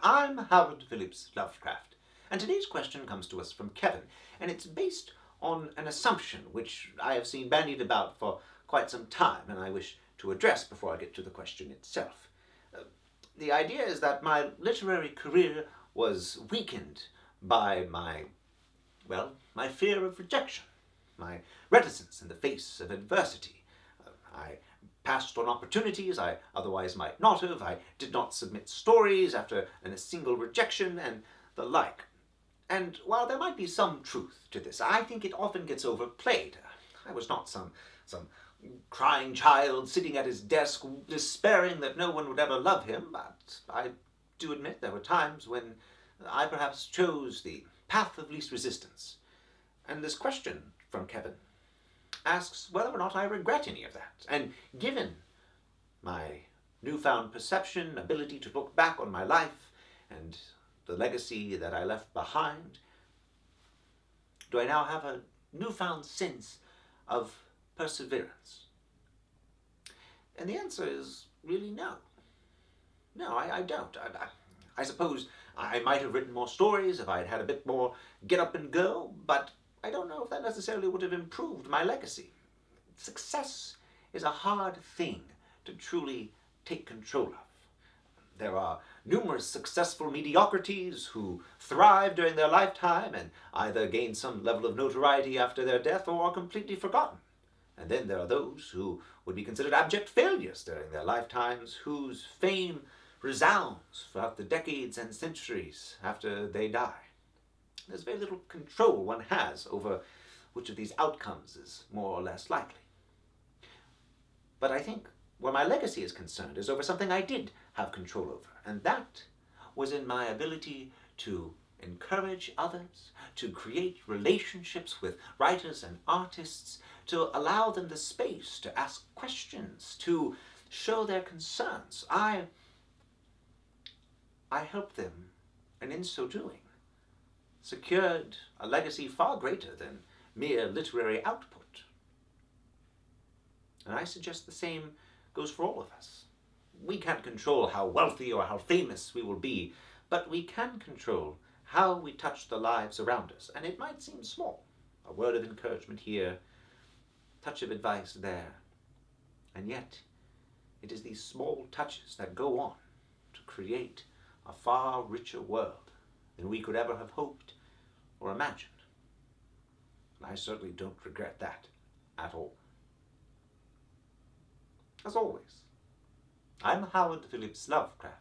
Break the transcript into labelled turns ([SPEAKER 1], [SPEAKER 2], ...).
[SPEAKER 1] I'm Howard Phillips Lovecraft, and today's question comes to us from Kevin, and it's based on an assumption which I have seen bandied about for quite some time, and I wish to address before I get to the question itself. The idea is that my literary career was weakened by my fear of rejection, my reticence in the face of adversity. I passed on opportunities I otherwise might not have. I did not submit stories after a single rejection, and the like. And while there might be some truth to this, I think it often gets overplayed. I was not some crying child sitting at his desk despairing that no one would ever love him, but I do admit there were times when I perhaps chose the path of least resistance. And this question from Kevin asks whether or not I regret any of that. And given my newfound perception, ability to look back on my life and the legacy that I left behind, do I now have a newfound sense of perseverance? And the answer is really no. No, I don't. I suppose I might have written more stories if I had had a bit more get up and go, but I don't know if that necessarily would have improved my legacy. Success is a hard thing to truly take control of. There are numerous successful mediocrities who thrive during their lifetime and either gain some level of notoriety after their death or are completely forgotten. And then there are those who would be considered abject failures during their lifetimes, whose fame resounds throughout the decades and centuries after they die. There's very little control one has over which of these outcomes is more or less likely. But I think where my legacy is concerned is over something I did have control over, and that was in my ability to encourage others, to create relationships with writers and artists, to allow them the space to ask questions, to show their concerns. I helped them, and in so doing, secured a legacy far greater than mere literary output. And I suggest the same goes for all of us. We can't control how wealthy or how famous we will be, but we can control how we touch the lives around us. And it might seem small. A word of encouragement here, touch of advice there. And yet, it is these small touches that go on to create a far richer world than we could ever have hoped or imagined. And I certainly don't regret that at all. As always, I'm Howard Phillips Lovecraft,